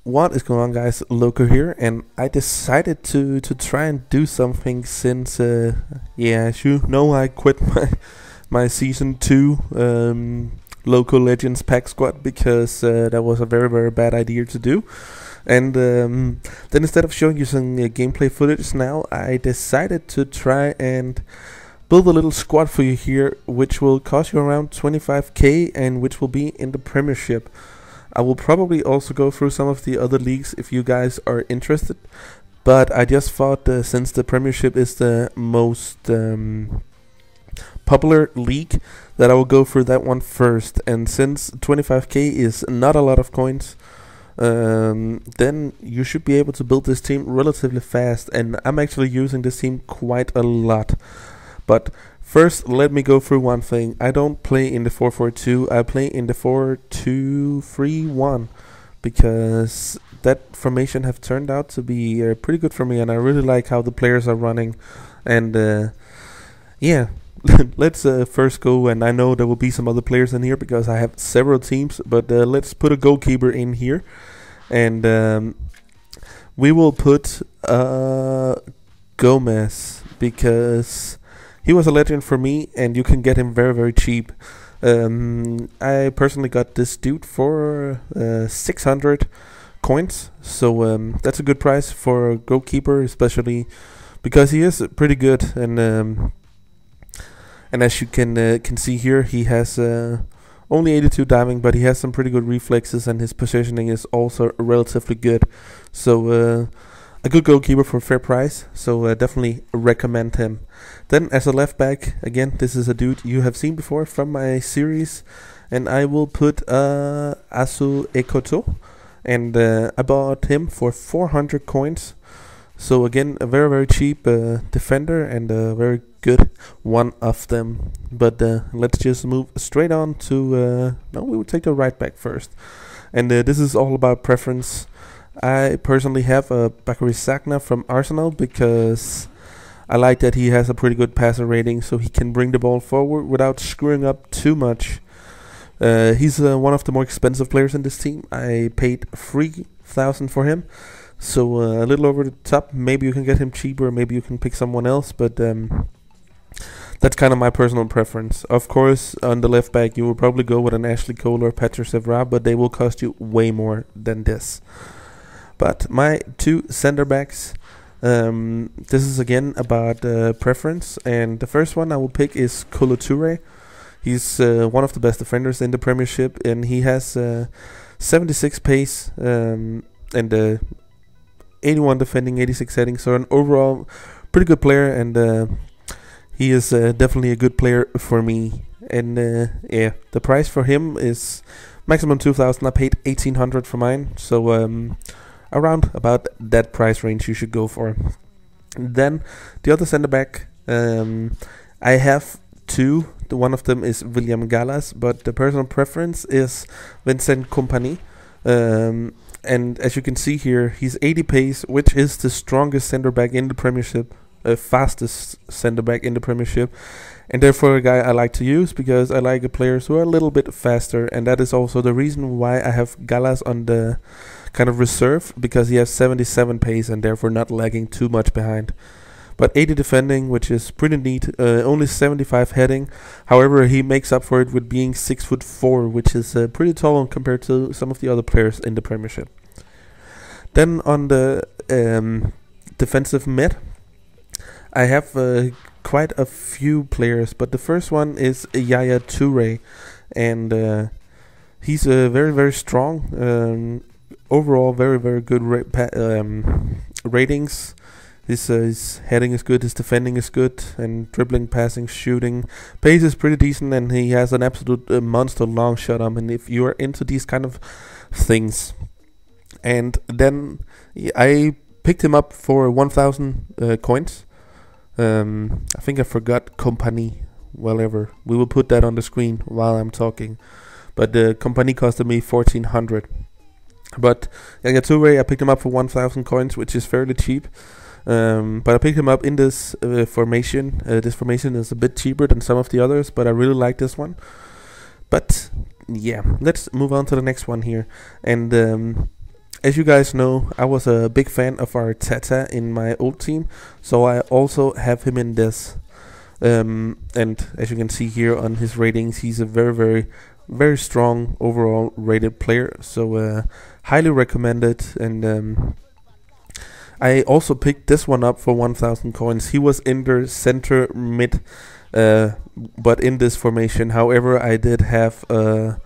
What is going on, guys? Loco here, and I decided to try and do something since as you know, I quit my season 2 local legends pack squad because that was a very bad idea to do. And then instead of showing you some gameplay footage now, I decided to try and build a little squad for you here, which will cost you around 25k and which will be in the Premiership. I will probably also go through some of the other leagues if you guys are interested, but I just thought since the Premiership is the most popular league, that I will go through that one first. And since 25k is not a lot of coins, then you should be able to build this team relatively fast, and I'm actually using this team quite a lot. But first, let me go through one thing. I don't play in the 4-4-2, I play in the 4-2-3-1 because that formation have turned out to be pretty good for me, and I really like how the players are running. And yeah, let's first go, and I know there will be some other players in here because I have several teams, but let's put a goalkeeper in here, and we will put Gomez because he was a legend for me, and you can get him very cheap. I personally got this dude for 600 coins, so that's a good price for a goalkeeper, especially because he is pretty good. And as you can see here, he has only 82 diving, but he has some pretty good reflexes, and his positioning is also relatively good. So a good goalkeeper for a fair price, so definitely recommend him. Then as a left back, again, this is a dude you have seen before from my series, and I will put izLoCoZz, and I bought him for 400 coins. So again, a very cheap defender, and a very good one of them. But let's just move straight on to no, we will take the right back first, and this is all about preference. I personally have a Bakary Sagna from Arsenal because I like that he has a pretty good passer rating, so he can bring the ball forward without screwing up too much. He's one of the more expensive players in this team. I paid 3,000 for him, so a little over the top. Maybe you can get him cheaper, maybe you can pick someone else, but that's kind of my personal preference. Of course, on the left back, you will probably go with an Ashley Cole or Patrick Evra, but they will cost you way more than this. But my two center backs, this is again about preference, and the first one I will pick is Kolo Touré. He's one of the best defenders in the Premiership, and he has 76 pace and 81 defending, 86 heading, so an overall pretty good player, and he is definitely a good player for me. And yeah, the price for him is maximum 2,000. I paid 1,800 for mine, so around about that price range you should go for. Then the other center back, I have two. One of them is William Gallas, but the personal preference is Vincent Kompany. And as you can see here, he's 80 pace, which is the strongest center back in the Premiership, fastest center back in the Premiership, and therefore a guy I like to use because I like players who are a little bit faster, and that is also the reason why I have Gallas on the kind of reserve, because he has 77 pace and therefore not lagging too much behind. But 80 defending, which is pretty neat, only 75 heading. However, he makes up for it with being 6'4", which is pretty tall compared to some of the other players in the Premiership. Then on the defensive mid, I have quite a few players, but the first one is Yaya Touré, and he's very strong. Overall, very good ratings. His heading is good, his defending is good, and dribbling, passing, shooting, pace is pretty decent, and he has an absolute monster long shot on him. And if you are into these kind of things, and then I picked him up for 1,000 coins. I think I forgot Kompany. Whatever, we will put that on the screen while I'm talking. But the Kompany costed me 1,400. But Yaya Touré, I picked him up for 1,000 coins, which is fairly cheap. But I picked him up in this formation. This formation is a bit cheaper than some of the others, but I really like this one. But yeah, let's move on to the next one here. And as you guys know, I was a big fan of our Tata in my old team, so I also have him in this. And as you can see here on his ratings, he's a very strong overall rated player. So highly recommended. And I also picked this one up for 1,000 coins. He was in the center mid, but in this formation. However, I did have a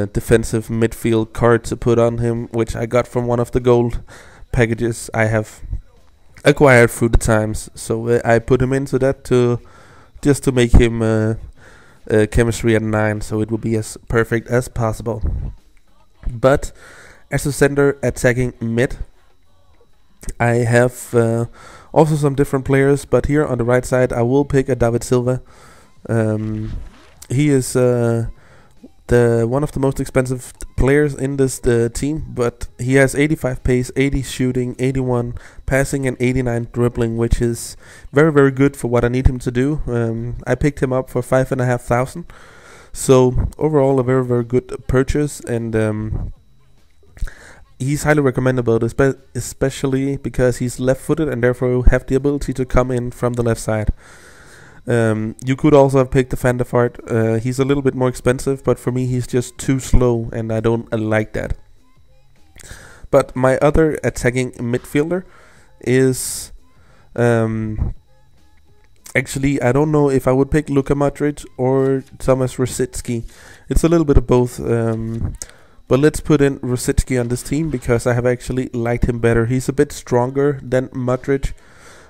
defensive midfield card to put on him, which I got from one of the gold packages I have acquired through the times. So I put him into that just to make him chemistry at 9, so it will be as perfect as possible. But as a center attacking mid, I have also some different players, but here on the right side I will pick a David Silva. He is the one of the most expensive players in this team, but he has 85 pace, 80 shooting, 81 passing, and 89 dribbling, which is very good for what I need him to do. I picked him up for 5,500, so overall a very good purchase, and he's highly recommendable, especially because he's left-footed and therefore have the ability to come in from the left side. You could also have picked the Van der Vaart. He's a little bit more expensive, but for me he's just too slow, and I don't like that. But my other attacking midfielder is actually, I don't know if I would pick Luka Modric or Thomas Rosicky. It's a little bit of both. But let's put in Rosicky on this team because I have actually liked him better. He's a bit stronger than Modric,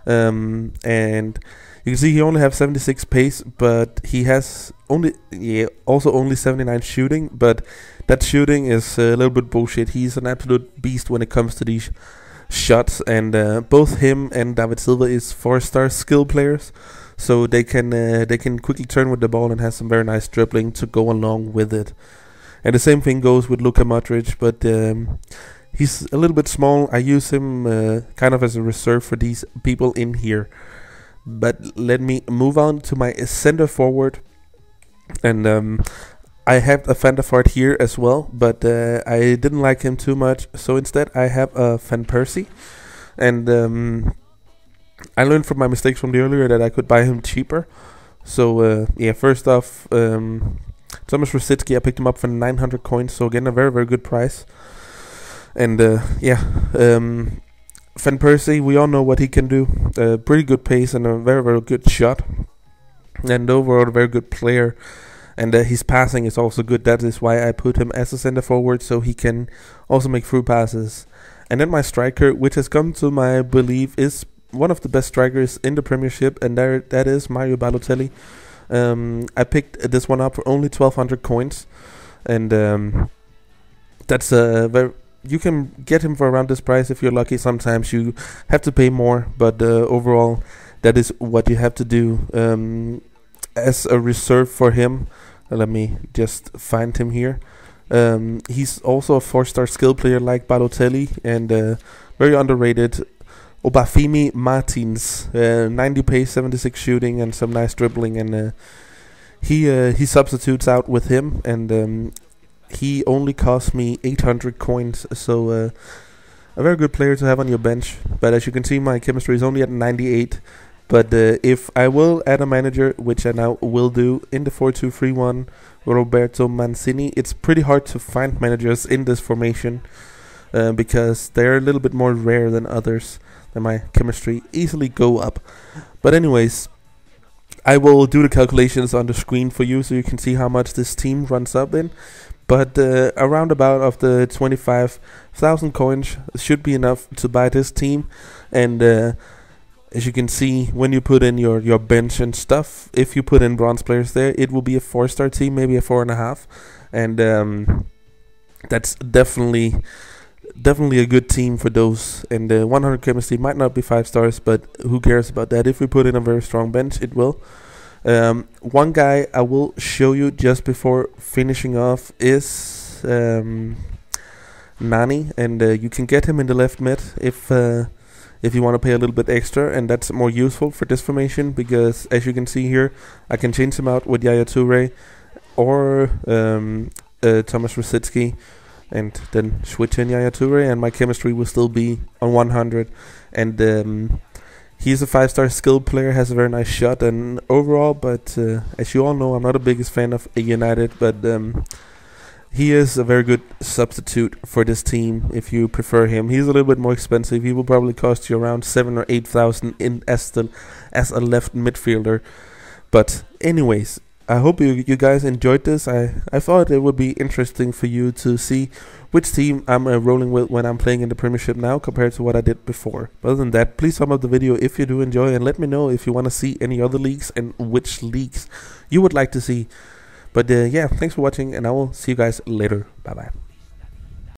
and you can see he only has 76 pace, but he has only 79 shooting. But that shooting is a little bit bullshit. He's an absolute beast when it comes to these shots, and both him and David Silva is 4-star skill players, so they can quickly turn with the ball and have some very nice dribbling to go along with it. And the same thing goes with Luka Modric, but he's a little bit small. I use him kind of as a reserve for these people in here. But let me move on to my center forward. And I have a Van der Vaart here as well, but I didn't like him too much. So instead I have a Van Persie. And I learned from my mistakes from the earlier that I could buy him cheaper. So yeah, first off, Thomas Rosicky, I picked him up for 900 coins, so again a very good price. And Van Persie, we all know what he can do. Pretty good pace and a very good shot, and overall a very good player. And his passing is also good. That is why I put him as a center forward, so he can also make through passes. And then my striker, which has come to my belief is one of the best strikers in the Premiership, and that is Mario Balotelli. I picked this one up for only 1,200 coins, and that's you can get him for around this price if you're lucky. Sometimes you have to pay more, but overall that is what you have to do. As a reserve for him, let me just find him here. He's also a 4-star skill player like Balotelli, and very underrated. Obafemi Martins, 90 pace, 76 shooting, and some nice dribbling, and he substitutes out with him, and he only cost me 800 coins, so a very good player to have on your bench. But as you can see, my chemistry is only at 98. But if I will add a manager, which I now will do, in the 4-2-3-1, Roberto Mancini, it's pretty hard to find managers in this formation because they're a little bit more rare than others, and my chemistry easily go up. But anyways, I will do the calculations on the screen for you so you can see how much this team runs up in. But around about of the 25,000 coins should be enough to buy this team. And as you can see, when you put in your bench and stuff, if you put in bronze players there, it will be a 4-star team, maybe a 4.5. And that's definitely a good team for those. And 100 chemistry might not be 5 stars, but who cares about that? If we put in a very strong bench, it will. One guy I will show you just before finishing off is Nani, and you can get him in the left mid if you want to pay a little bit extra, and that's more useful for this formation because, as you can see here, I can change him out with Yaya Toure or Thomas Rosicky, and then switch in Yaya Toure, and my chemistry will still be on 100. And he's a 5-star skilled player, has a very nice shot and overall, but as you all know, I'm not the biggest fan of United, but he is a very good substitute for this team if you prefer him. He's a little bit more expensive. He will probably cost you around 7,000 or 8,000 as a left midfielder. But anyways, I hope you guys enjoyed this. I thought it would be interesting for you to see which team I'm rolling with when I'm playing in the Premiership now compared to what I did before. But other than that, please thumb up the video if you do enjoy, and let me know if you want to see any other leagues and which leagues you would like to see. But yeah, thanks for watching, and I will see you guys later. Bye bye.